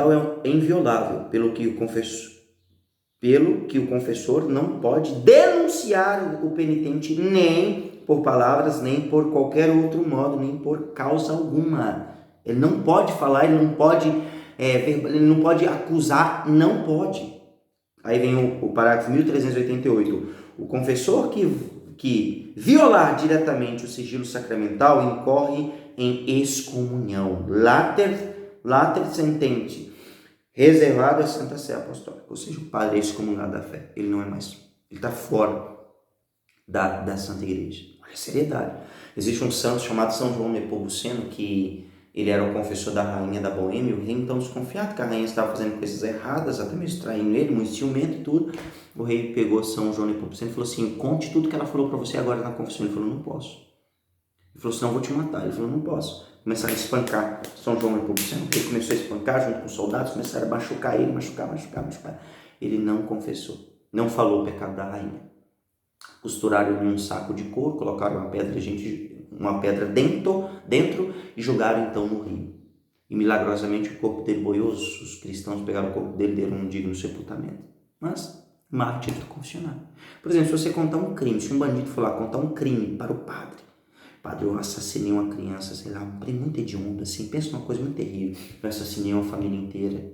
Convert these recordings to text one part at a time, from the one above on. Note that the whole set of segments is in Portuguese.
sacramental é inviolável, pelo que o confessor não pode denunciar o penitente nem por palavras, nem por qualquer outro modo, nem por causa alguma. Ele não pode falar, ele não pode acusar, não pode. Aí vem o parágrafo 1388. O confessor que violar diretamente o sigilo sacramental incorre em excomunhão. Later sentente, reservado à Santa Sé Apostólica. Ou seja, o padre é excomungado da fé. Ele não é mais. Ele está fora da Santa Igreja. Olha a seriedade. Existe um santo chamado São João Nepomuceno, que ele era o confessor da rainha da Boêmia. O rei, então, desconfiado que a rainha estava fazendo coisas erradas, até mesmo traindo ele, muito ciumento e tudo. O rei pegou São João Nepomuceno e falou assim: conte tudo que ela falou para você agora na confissão. Ele falou: não posso. Ele falou: senão eu vou te matar. Ele falou: não posso. Começaram a espancar São João Nepomuceno. Ele começou a espancar junto com os soldados, começaram a machucar ele, machucar. Ele não confessou, não falou o pecado da rainha. Costuraram em um saco de couro, colocaram uma pedra dentro e jogaram então no rio. E milagrosamente o corpo dele boiou, os cristãos pegaram o corpo dele e deram um digno sepultamento. Mas, mártir do confessionário. Por exemplo, se você contar um crime, se um bandido for lá contar um crime para o padre, eu assassinei uma criança, sei lá, um crime muito hediondo, assim, pensa numa coisa muito terrível, eu assassinei uma família inteira.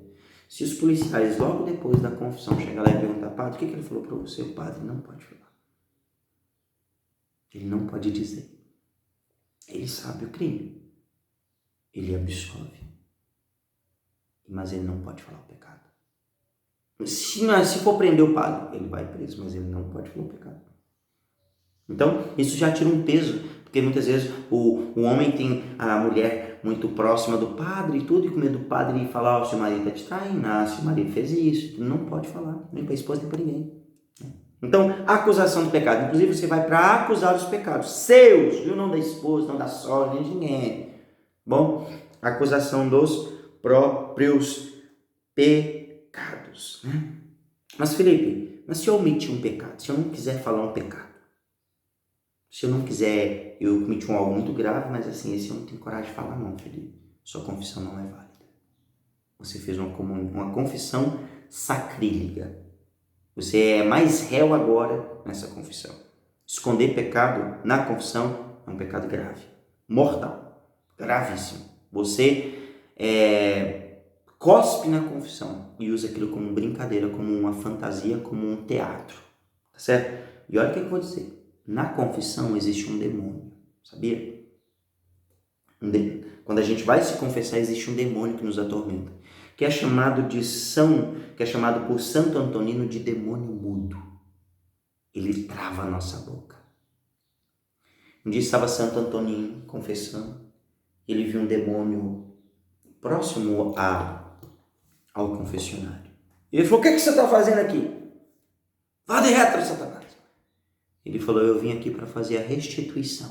Se os policiais, logo depois da confissão, chegar lá e perguntar: padre, o que ele falou para você? O padre não pode falar. Ele não pode dizer. Ele sabe o crime. Ele absolve. Mas ele não pode falar o pecado. Se for prender o padre, ele vai preso, mas ele não pode falar o pecado. Então, isso já tira um peso, porque muitas vezes o homem tem a mulher muito próxima do padre e tudo, e com medo do padre falar: se o marido está te traindo, se o marido fez isso, não pode falar, nem para a esposa, nem para ninguém. Então, a acusação do pecado. Inclusive, você vai para acusar os pecados seus, viu? Não da esposa, não da sogra, nem de ninguém. Bom, a acusação dos próprios pecados. Né? Mas, Felipe, se eu omitir um pecado, se eu não quiser falar um pecado, se eu não quiser, eu cometi algo muito grave, mas assim, esse eu não tenho coragem de falar não, Felipe. Sua confissão não é válida. Você fez uma confissão sacrílega. Você é mais réu agora nessa confissão. Esconder pecado na confissão é um pecado grave, mortal, gravíssimo. Você cospe na confissão e usa aquilo como brincadeira, como uma fantasia, como um teatro, tá certo? E olha o que eu vou dizer. Na confissão existe um demônio, sabia? Quando a gente vai se confessar, existe um demônio que nos atormenta, que é chamado por Santo Antonino de demônio mudo. Ele trava a nossa boca. Um dia estava Santo Antonino confessando, ele viu um demônio próximo ao confessionário. Ele falou: o que é que você está fazendo aqui? Vá de retro, Satanás. Ele falou: eu vim aqui para fazer a restituição.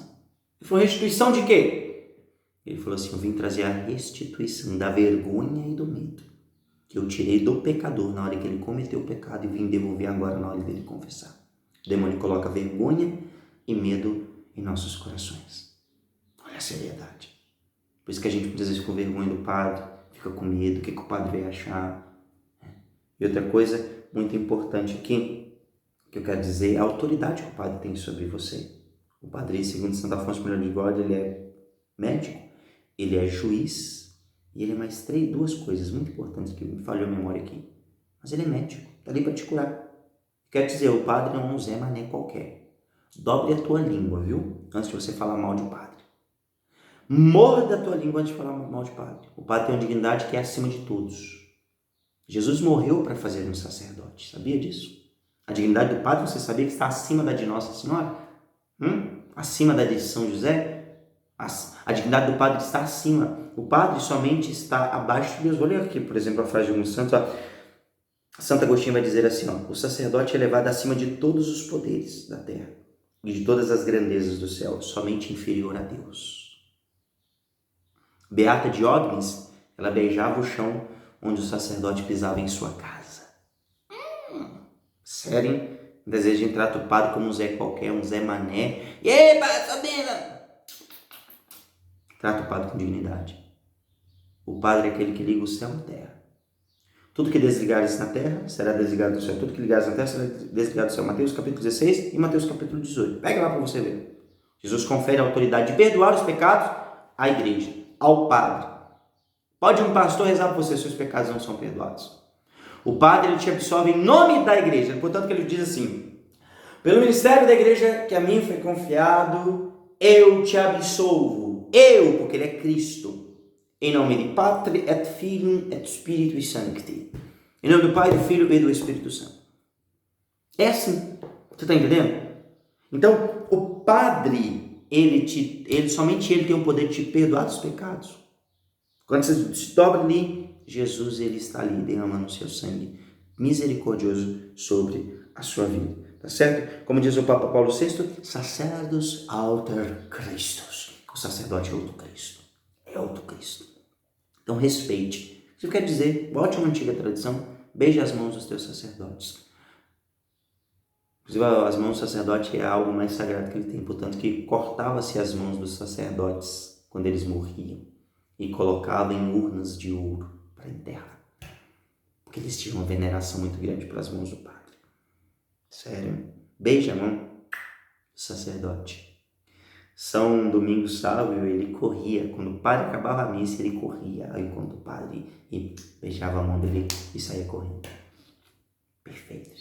Ele falou: restituição de quê? Ele falou assim: eu vim trazer a restituição da vergonha e do medo que eu tirei do pecador na hora que ele cometeu o pecado e vim devolver agora na hora dele confessar. O demônio coloca vergonha e medo em nossos corações. Olha a seriedade. Por isso que a gente muitas vezes fica com vergonha do padre, fica com medo, o que o padre vai achar. E outra coisa muito importante aqui, que eu quero dizer, é a autoridade que o padre tem sobre você. O padre, segundo Santo Afonso I de Ligório, ele é médico, ele é juiz e ele é mais duas coisas muito importantes que me falhou a memória aqui. Mas ele é médico, está ali para te curar. Quer dizer, o padre não é um Zé Mané qualquer. Dobre a tua língua, viu? Antes de você falar mal de padre. Morda a tua língua antes de falar mal de padre. O padre tem uma dignidade que é acima de todos. Jesus morreu para fazer um sacerdote. Sabia disso? A dignidade do padre, você sabia que está acima da de Nossa Senhora? Acima da de São José? A dignidade do padre está acima. O padre somente está abaixo de Deus. Vou ler aqui, por exemplo, a frase de alguns santos. Santo Agostinho vai dizer assim: o sacerdote é elevado acima de todos os poderes da terra e de todas as grandezas do céu, somente inferior a Deus. Beata Diógenes, ela beijava o chão onde o sacerdote pisava em sua casa. Sério, hein? Muitas vezes a gente trata o padre como um Zé qualquer, um Zé Mané. E aí, padre, Sabina? Trata o padre com dignidade. O padre é aquele que liga o céu à terra. Tudo que desligares na terra será desligado do céu. Tudo que ligares na terra será desligado do céu. Mateus capítulo 16 e Mateus capítulo 18. Pega lá para você ver. Jesus confere a autoridade de perdoar os pecados à igreja, ao padre. Pode um pastor rezar por você se os pecados não são perdoados. O padre, ele te absolve em nome da igreja. Portanto, que ele diz assim: pelo ministério da igreja que a mim foi confiado, eu te absolvo. Eu, porque ele é Cristo. Em nome de Patri et Filho et Spiritus Sancti. Em nome do Pai, do Filho e do Espírito Santo. É assim. Você está entendendo? Então, o padre, somente ele tem o poder de te perdoar dos pecados. Quando você se dobra ali, Jesus, ele está ali derramando o seu sangue misericordioso sobre a sua vida. Tá certo? Como diz o Papa Paulo VI, sacerdos alter Christus. O sacerdote é outro Cristo. É outro Cristo. Então respeite. Isso quer dizer, volte a uma antiga tradição, beije as mãos dos teus sacerdotes. Inclusive, as mãos do sacerdote é algo mais sagrado que ele tem, portanto que cortava-se as mãos dos sacerdotes quando eles morriam e colocava em urnas de ouro para enterrar. Porque eles tinham uma veneração muito grande pelas mãos do padre. Sério. Beije a mão do sacerdote. São Domingos Sávio, ele corria, quando o padre acabava a missa, ele corria, aí enquanto o padre beijava a mão dele e saía correndo. Perfeito.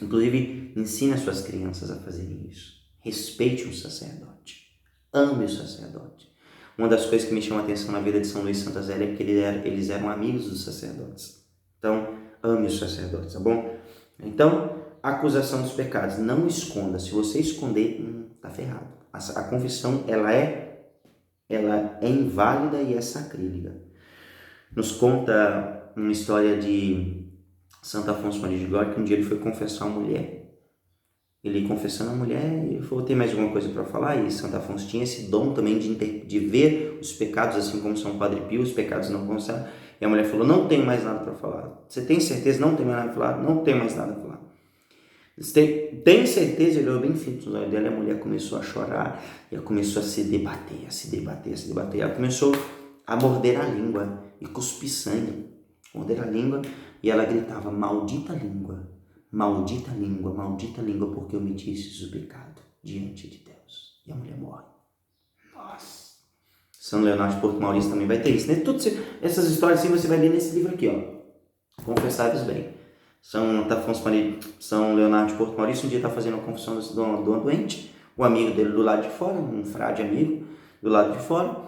Inclusive, ensina suas crianças a fazerem isso. Respeite o sacerdote. Ame o sacerdote. Uma das coisas que me chama a atenção na vida de São Luís Santa Zélia é que eles eram amigos dos sacerdotes. Então, ame os sacerdotes, tá bom? Então, acusação dos pecados. Não esconda. Se você esconder, tá ferrado. A confissão, ela é inválida e é sacrílega. Nos conta uma história de Santo Afonso Maria de Ligório, que um dia ele foi confessar uma mulher. Ele confessando a mulher, ele falou, tem mais alguma coisa para falar? E Santo Afonso tinha esse dom também de ver os pecados, assim como São Padre Pio, os pecados não confessados. E a mulher falou, não tenho mais nada para falar. Você tem certeza? Não tem mais nada para falar? Não tenho mais nada para falar. Tem certeza? Ele olhou bem fino nos olhos dela, e a mulher começou a chorar, e ela começou a se debater. Ela começou a morder a língua e cuspir sangue. Morder a língua, e ela gritava, maldita língua, maldita língua, maldita língua, porque omitisses o pecado diante de Deus. E a mulher morre. Nossa! São Leonardo de Porto Maurício também vai ter isso, né? Todas essas histórias assim você vai ler nesse livro aqui, ó. Confessai-vos bem. São Leonardo de Porto Maurício um dia está fazendo a confissão de uma doente, o amigo dele do lado de fora, um frade amigo do lado de fora,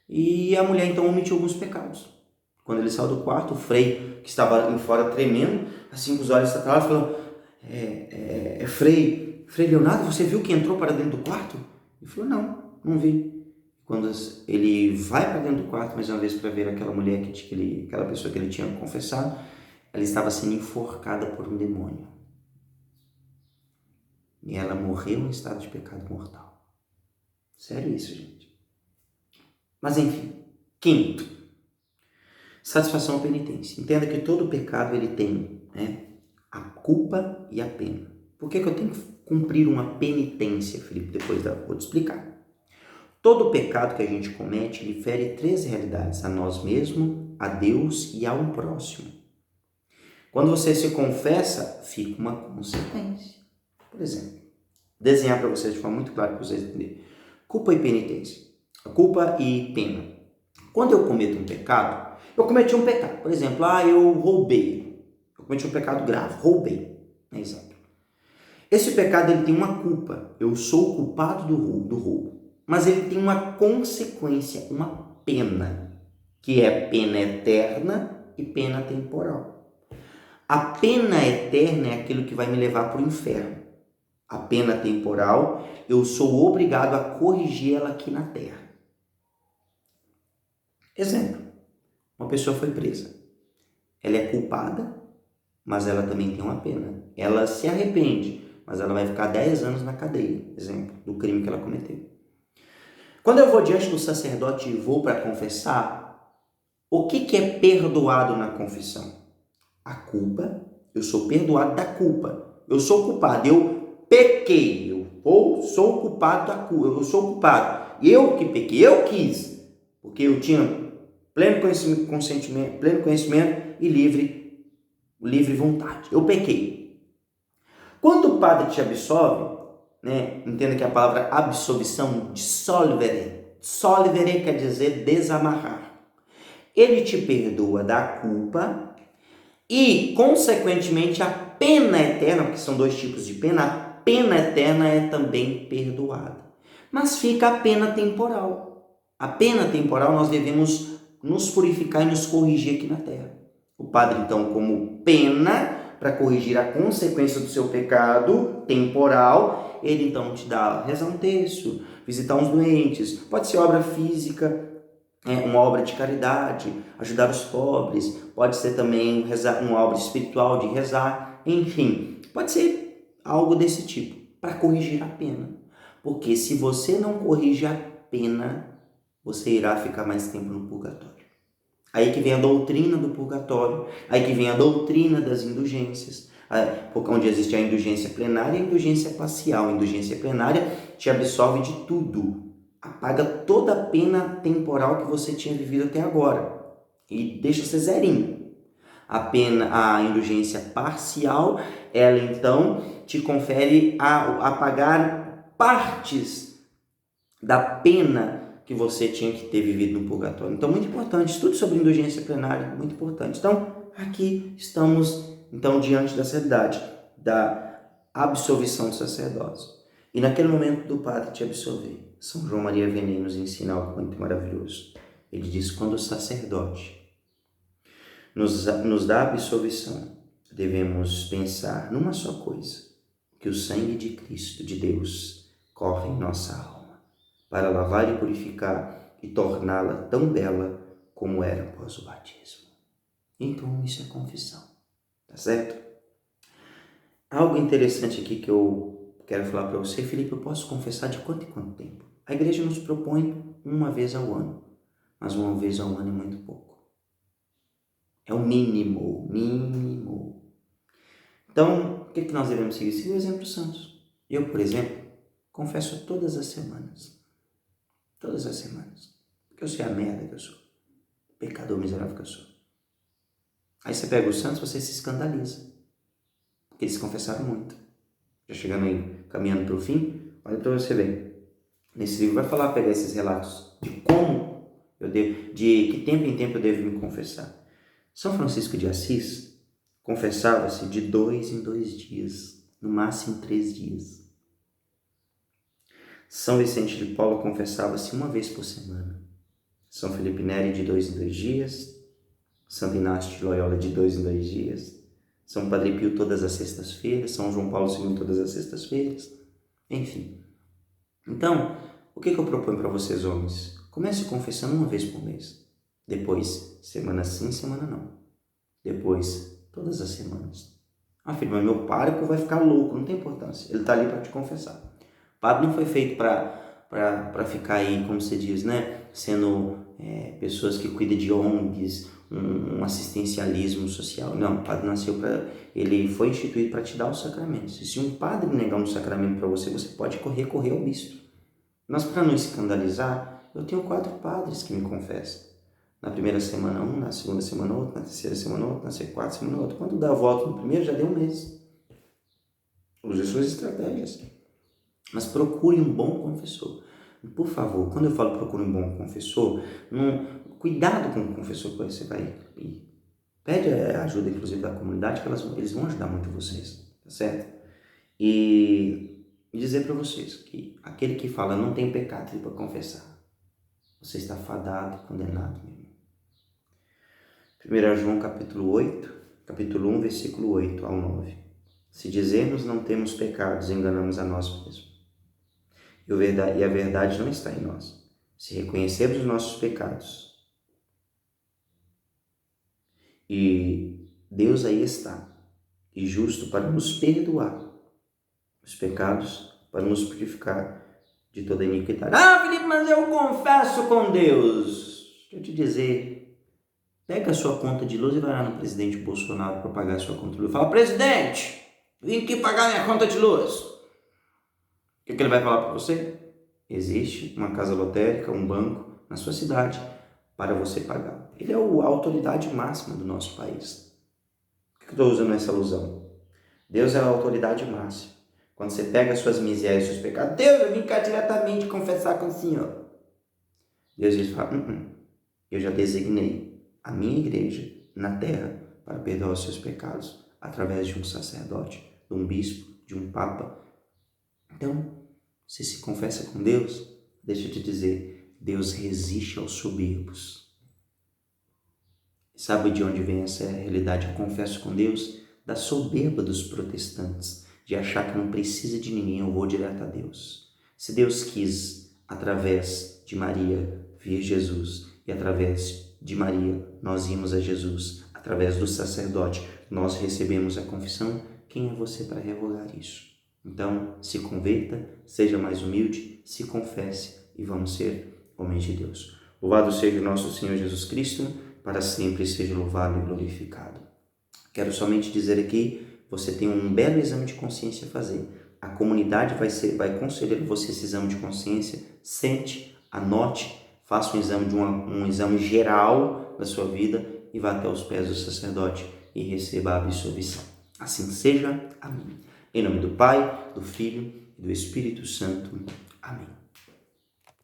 e a mulher então omitiu alguns pecados. Quando ele saiu do quarto, o frei, que estava ali fora tremendo, assim com os olhos saturados, falou, Frei Leonardo, você viu que entrou para dentro do quarto? Ele falou, não vi. Quando ele vai para dentro do quarto, mais uma vez, para ver aquela mulher, aquela pessoa que ele tinha confessado, ela estava sendo enforcada por um demônio. E ela morreu em estado de pecado mortal. Sério isso, gente. Mas enfim, quinto, satisfação ou penitência. Entenda que todo pecado ele tem, a culpa e a pena. Por que eu tenho que cumprir uma penitência, Felipe? Depois vou te explicar. Todo pecado que a gente comete, ele fere 3 realidades: a nós mesmos, a Deus e a um próximo. Quando você se confessa, fica uma consequência. Por exemplo, desenhar para vocês de forma muito clara para vocês entenderem. Culpa e penitência. Culpa e pena. Quando eu cometo um pecado, eu cometi um pecado. Por exemplo, eu roubei. Eu cometi um pecado grave, roubei. Exemplo. Esse pecado ele tem uma culpa. Eu sou o culpado do roubo. Mas ele tem uma consequência, uma pena, que é pena eterna e pena temporal. A pena eterna é aquilo que vai me levar para o inferno. A pena temporal, eu sou obrigado a corrigir ela aqui na terra. Exemplo, uma pessoa foi presa. Ela é culpada, mas ela também tem uma pena. Ela se arrepende, mas ela vai ficar 10 anos na cadeia, exemplo, do crime que ela cometeu. Quando eu vou diante do sacerdote e vou para confessar, o que é perdoado na confissão? A culpa. Eu sou perdoado da culpa. Eu sou culpado, eu pequei, sou culpado da culpa, eu sou culpado. Eu que pequei, eu quis, porque eu tinha pleno conhecimento e livre livre vontade. Eu pequei. Quando o padre te absolve, né, entenda que a palavra absolvição, dissolvere. Solvere quer dizer desamarrar. Ele te perdoa da culpa e, consequentemente, a pena eterna, porque são dois tipos de pena, a pena eterna é também perdoada. Mas fica a pena temporal. A pena temporal nós devemos nos purificar e nos corrigir aqui na terra. O padre, então, como pena, para corrigir a consequência do seu pecado temporal, ele então te dá rezar um terço, visitar uns doentes, pode ser obra física, uma obra de caridade, ajudar os pobres, pode ser também rezar, uma obra espiritual de rezar, enfim, pode ser algo desse tipo, para corrigir a pena. Porque se você não corrige a pena, você irá ficar mais tempo no purgatório. Aí que vem a doutrina do purgatório, aí que vem a doutrina das indulgências, onde existe a indulgência plenária e a indulgência parcial. A indulgência plenária te absolve de tudo, apaga toda a pena temporal que você tinha vivido até agora e deixa você zerinho. A indulgência parcial, ela então te confere a pagar partes da pena que você tinha que ter vivido no purgatório. Então, muito importante, estudo sobre indulgência plenária, muito importante. Então, aqui estamos, então, diante da realidade da absolvição do sacerdócio. E naquele momento do padre te absolver, São João Maria Vianney nos ensina algo muito maravilhoso. Ele diz, quando o sacerdote nos dá absolvição, devemos pensar numa só coisa, que o sangue de Cristo, de Deus, corre em nossa alma, para lavar e purificar e torná-la tão bela como era após o batismo. Então isso é confissão, tá certo? Algo interessante aqui que eu quero falar para você, Felipe, eu posso confessar de quanto em quanto tempo? A igreja nos propõe uma vez ao ano, mas uma vez ao ano é muito pouco. É o mínimo. Então, o que nós devemos seguir? Seguir o exemplo dos santos. Eu, por exemplo, confesso todas as semanas. Todas as semanas. Porque eu sei a merda que eu sou. Pecador miserável que eu sou. Aí você pega os santos, você se escandaliza. Porque eles confessaram muito. Já chegando aí, caminhando para o fim, olha para você ver. Nesse livro vai falar, pegar esses relatos de como eu devo, de que tempo em tempo eu devo me confessar. São Francisco de Assis confessava-se de 2 em 2 dias, no máximo 3 dias. São Vicente de Paulo confessava-se uma vez por semana. São Felipe Neri de 2 em 2 dias. Santo Inácio de Loyola de 2 em 2 dias. São Padre Pio todas as sextas-feiras. São João Paulo II todas as sextas-feiras. Enfim. Então, o que eu proponho para vocês, homens? Comece confessando uma vez por mês. Depois, semana sim, semana não. Depois, todas as semanas. Ah, filho, mas meu pároco vai ficar louco, não tem importância. Ele está ali para te confessar. O padre não foi feito para ficar aí, como você diz, né? Sendo pessoas que cuidam de ONGs, um assistencialismo social. Não, o padre nasceu para... Ele foi instituído para te dar os sacramentos. E se um padre negar um sacramento para você, você pode recorrer ao bispo. Mas para não escandalizar, eu tenho 4 padres que me confessam. Na primeira semana um, na segunda semana outro, na terceira semana outro, na quarta semana outro. Quando dá a volta no primeiro, já deu um mês. Use suas estratégias. Mas procure um bom confessor. Por favor, quando eu falo procure um bom confessor, cuidado com o confessor que você vai ir. Pede a ajuda, inclusive, da comunidade, que eles vão ajudar muito vocês, tá certo? E dizer para vocês que aquele que fala não tem pecado para confessar, você está fadado, condenado, meu irmão. 1 João capítulo 8, capítulo 1, versículo 8 ao 9. Se dizermos não temos pecados, enganamos a nós mesmos. E a verdade não está em nós. Se reconhecermos os nossos pecados, e Deus aí está, e justo para nos perdoar os pecados, para nos purificar de toda iniquidade. Ah, Felipe, mas eu confesso com Deus. Deixa eu te dizer, pega a sua conta de luz e vai lá no presidente Bolsonaro para pagar a sua conta de luz. Fala, presidente, vim aqui pagar minha conta de luz. O que ele vai falar para você? Existe uma casa lotérica, um banco na sua cidade para você pagar. Ele é a autoridade máxima do nosso país. O que que eu estou usando essa alusão? Deus é a autoridade máxima. Quando você pega as suas misérias e seus pecados, Deus, eu vim cá diretamente confessar com o Senhor. Deus diz, eu já designei a minha igreja na terra para perdoar os seus pecados através de um sacerdote, de um bispo, de um papa. Então, se confessa com Deus, deixa eu te dizer, Deus resiste aos soberbos. Sabe de onde vem essa realidade? Eu confesso com Deus da soberba dos protestantes, de achar que não precisa de ninguém, eu vou direto a Deus. Se Deus quis, através de Maria, vir Jesus, e através de Maria nós íamos a Jesus, através do sacerdote nós recebemos a confissão, quem é você para revogar isso? Então, se converta, seja mais humilde, se confesse e vamos ser homens de Deus. Louvado seja o nosso Senhor Jesus Cristo, para sempre seja louvado e glorificado. Quero somente dizer aqui, você tem um belo exame de consciência a fazer. A comunidade vai conceder a você esse exame de consciência. Sente, anote, faça um exame geral da sua vida e vá até os pés do sacerdote e receba a absolvição. Assim seja. Amém. Em nome do Pai, do Filho e do Espírito Santo. Amém.